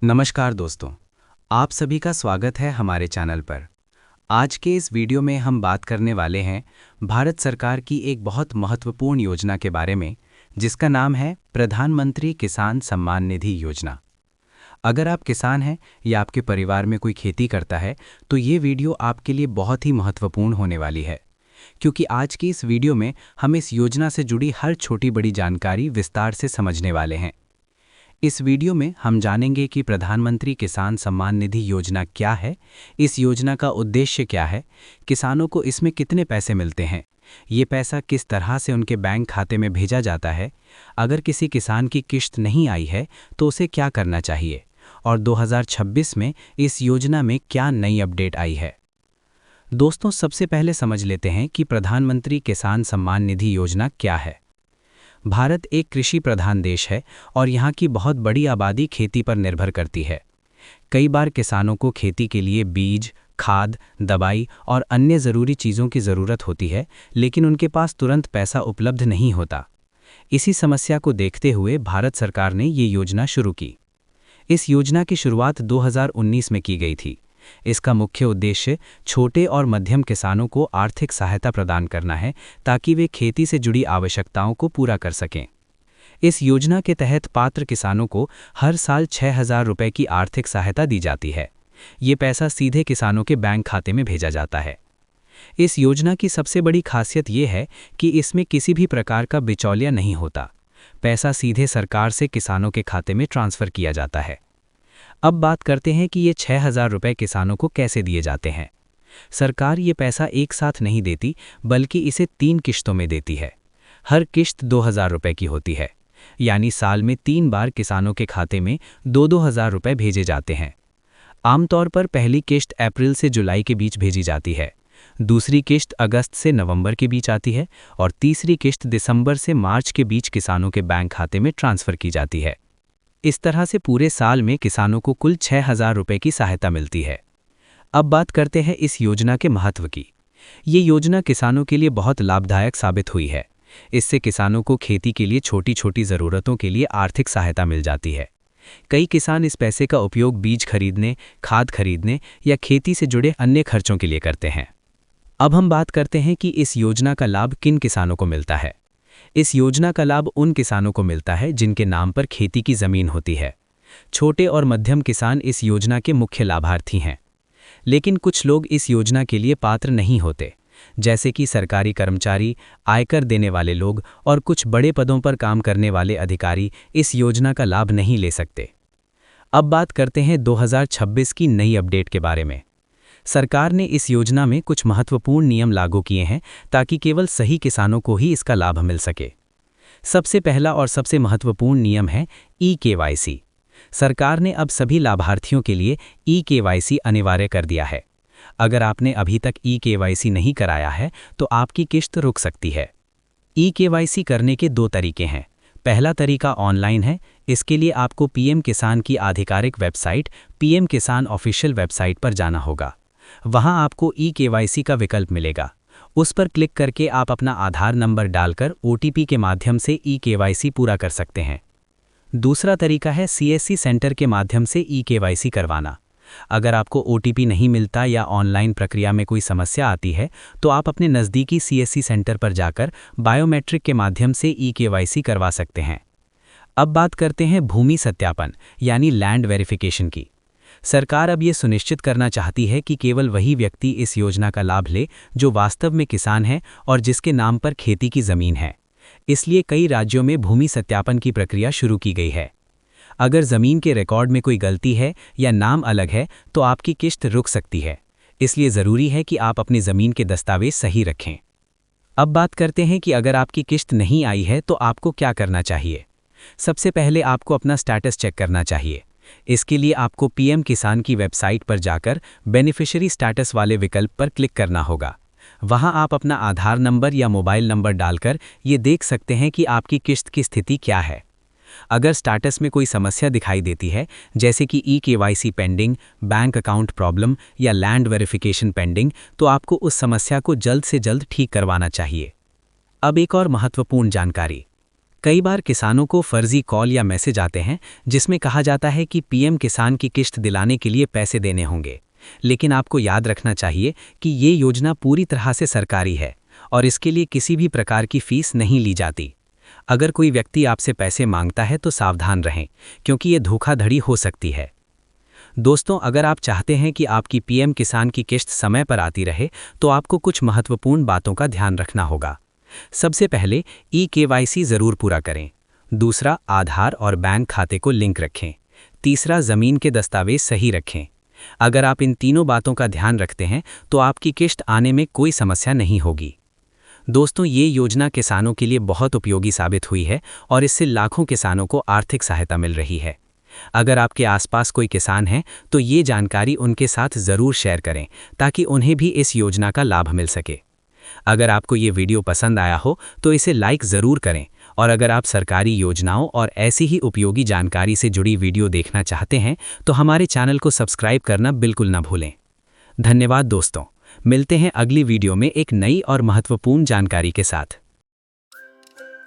नमस्कार दोस्तों, आप सभी का स्वागत है हमारे चैनल पर। आज के इस वीडियो में हम बात करने वाले हैं भारत सरकार की एक बहुत महत्वपूर्ण योजना के बारे में, जिसका नाम है प्रधानमंत्री किसान सम्मान निधि योजना। अगर आप किसान हैं या आपके परिवार में कोई खेती करता है, तो ये वीडियो आपके लिए बहुत ही महत्वपूर्ण होने वाली है, क्योंकि आज की इस वीडियो में हम इस योजना से जुड़ी हर छोटी बड़ी जानकारी विस्तार से समझने वाले हैं। इस वीडियो में हम जानेंगे कि प्रधानमंत्री किसान सम्मान निधि योजना क्या है, इस योजना का उद्देश्य क्या है, किसानों को इसमें कितने पैसे मिलते हैं, ये पैसा किस तरह से उनके बैंक खाते में भेजा जाता है, अगर किसी किसान की किश्त नहीं आई है तो उसे क्या करना चाहिए, और 2026 में इस योजना में क्या नई अपडेट आई है। दोस्तों, सबसे पहले समझ लेते हैं कि प्रधानमंत्री किसान सम्मान निधि योजना क्या है। भारत एक कृषि प्रधान देश है और यहाँ की बहुत बड़ी आबादी खेती पर निर्भर करती है। कई बार किसानों को खेती के लिए बीज, खाद, दवाई और अन्य ज़रूरी चीज़ों की ज़रूरत होती है, लेकिन उनके पास तुरंत पैसा उपलब्ध नहीं होता। इसी समस्या को देखते हुए भारत सरकार ने ये योजना शुरू की। इस योजना की शुरुआत 2019 में की गई थी। इसका मुख्य उद्देश्य छोटे और मध्यम किसानों को आर्थिक सहायता प्रदान करना है, ताकि वे खेती से जुड़ी आवश्यकताओं को पूरा कर सकें। इस योजना के तहत पात्र किसानों को हर साल 6,000 रुपये की आर्थिक सहायता दी जाती है। ये पैसा सीधे किसानों के बैंक खाते में भेजा जाता है। इस योजना की सबसे बड़ी खासियत ये है कि इसमें किसी भी प्रकार का बिचौलिया नहीं होता। पैसा सीधे सरकार से किसानों के खाते में ट्रांसफ़र किया जाता है। अब बात करते हैं कि ये 6,000 रुपये किसानों को कैसे दिए जाते हैं। सरकार ये पैसा एक साथ नहीं देती, बल्कि इसे 3 किश्तों में देती है। हर किश्त 2,000 रुपये की होती है, यानी साल में 3 बार किसानों के खाते में 2,000 रुपये भेजे जाते हैं। आमतौर पर पहली किश्त अप्रैल से जुलाई के बीच भेजी जाती है, दूसरी किश्त अगस्त से नवंबर के बीच आती है और तीसरी किश्त दिसंबर से मार्च के बीच किसानों के बैंक खाते में ट्रांसफ़र की जाती है। इस तरह से पूरे साल में किसानों को कुल 6,000 रुपये की सहायता मिलती है। अब बात करते हैं इस योजना के महत्व की। ये योजना किसानों के लिए बहुत लाभदायक साबित हुई है। इससे किसानों को खेती के लिए छोटी छोटी ज़रूरतों के लिए आर्थिक सहायता मिल जाती है। कई किसान इस पैसे का उपयोग बीज खरीदने, खाद खरीदने या खेती से जुड़े अन्य खर्चों के लिए करते हैं। अब हम बात करते हैं कि इस योजना का लाभ किन किसानों को मिलता है। इस योजना का लाभ उन किसानों को मिलता है जिनके नाम पर खेती की ज़मीन होती है। छोटे और मध्यम किसान इस योजना के मुख्य लाभार्थी हैं। लेकिन कुछ लोग इस योजना के लिए पात्र नहीं होते, जैसे कि सरकारी कर्मचारी, आयकर देने वाले लोग और कुछ बड़े पदों पर काम करने वाले अधिकारी इस योजना का लाभ नहीं ले सकते। अब बात करते हैं 2026 की नई अपडेट के बारे में। सरकार ने इस योजना में कुछ महत्वपूर्ण नियम लागू किए हैं, ताकि केवल सही किसानों को ही इसका लाभ मिल सके। सबसे पहला और सबसे महत्वपूर्ण नियम है eKYC। सरकार ने अब सभी लाभार्थियों के लिए eKYC अनिवार्य कर दिया है। अगर आपने अभी तक eKYC नहीं कराया है तो आपकी किश्त रुक सकती है। eKYC करने के 2 तरीके हैं। पहला तरीका ऑनलाइन है। इसके लिए आपको पीएम किसान की आधिकारिक वेबसाइट पीएम किसान ऑफिशियल वेबसाइट पर जाना होगा। वहां आपको eKYC का विकल्प मिलेगा। उस पर क्लिक करके आप अपना आधार नंबर डालकर OTP के माध्यम से eKYC पूरा कर सकते हैं। दूसरा तरीका है CSC सेंटर के माध्यम से eKYC करवाना। अगर आपको OTP नहीं मिलता या ऑनलाइन प्रक्रिया में कोई समस्या आती है, तो आप अपने नज़दीकी CSC सेंटर पर जाकर बायोमेट्रिक के माध्यम से eKYC करवा सकते हैं। अब बात करते हैं भूमि सत्यापन यानी लैंड वेरिफिकेशन की। सरकार अब ये सुनिश्चित करना चाहती है कि केवल वही व्यक्ति इस योजना का लाभ ले जो वास्तव में किसान है और जिसके नाम पर खेती की ज़मीन है। इसलिए कई राज्यों में भूमि सत्यापन की प्रक्रिया शुरू की गई है। अगर ज़मीन के रिकॉर्ड में कोई गलती है या नाम अलग है तो आपकी किश्त रुक सकती है। इसलिए ज़रूरी है कि आप अपनी ज़मीन के दस्तावेज सही रखें। अब बात करते हैं कि अगर आपकी किश्त नहीं आई है तो आपको क्या करना चाहिए। सबसे पहले आपको अपना स्टेटस चेक करना चाहिए। इसके लिए आपको पीएम किसान की वेबसाइट पर जाकर बेनिफिशियरी स्टेटस वाले विकल्प पर क्लिक करना होगा। वहां आप अपना आधार नंबर या मोबाइल नंबर डालकर ये देख सकते हैं कि आपकी किश्त की स्थिति क्या है। अगर स्टेटस में कोई समस्या दिखाई देती है, जैसे कि eKYC pending, bank account problem या लैंड वेरिफिकेशन पेंडिंग, तो आपको उस समस्या को जल्द से जल्द ठीक करवाना चाहिए। अब एक और महत्वपूर्ण जानकारी। कई बार किसानों को फर्जी कॉल या मैसेज आते हैं जिसमें कहा जाता है कि पीएम किसान की किश्त दिलाने के लिए पैसे देने होंगे। लेकिन आपको याद रखना चाहिए कि ये योजना पूरी तरह से सरकारी है और इसके लिए किसी भी प्रकार की फीस नहीं ली जाती। अगर कोई व्यक्ति आपसे पैसे मांगता है तो सावधान रहें, क्योंकि ये धोखाधड़ी हो सकती है। दोस्तों, अगर आप चाहते हैं कि आपकी पीएम किसान की किश्त समय पर आती रहे तो आपको कुछ महत्वपूर्ण बातों का ध्यान रखना होगा। सबसे पहले ई-केवाईसी जरूर पूरा करें। दूसरा, आधार और बैंक खाते को लिंक रखें। तीसरा, जमीन के दस्तावेज सही रखें। अगर आप इन तीनों बातों का ध्यान रखते हैं तो आपकी किश्त आने में कोई समस्या नहीं होगी। दोस्तों, ये योजना किसानों के लिए बहुत उपयोगी साबित हुई है और इससे लाखों किसानों को आर्थिक सहायता मिल रही है। अगर आपके आसपास कोई किसान है तो ये जानकारी उनके साथ ज़रूर शेयर करें ताकि उन्हें भी इस योजना का लाभ मिल सके। अगर आपको ये वीडियो पसंद आया हो तो इसे लाइक ज़रूर करें, और अगर आप सरकारी योजनाओं और ऐसी ही उपयोगी जानकारी से जुड़ी वीडियो देखना चाहते हैं तो हमारे चैनल को सब्सक्राइब करना बिल्कुल न भूलें। धन्यवाद दोस्तों, मिलते हैं अगली वीडियो में एक नई और महत्वपूर्ण जानकारी के साथ।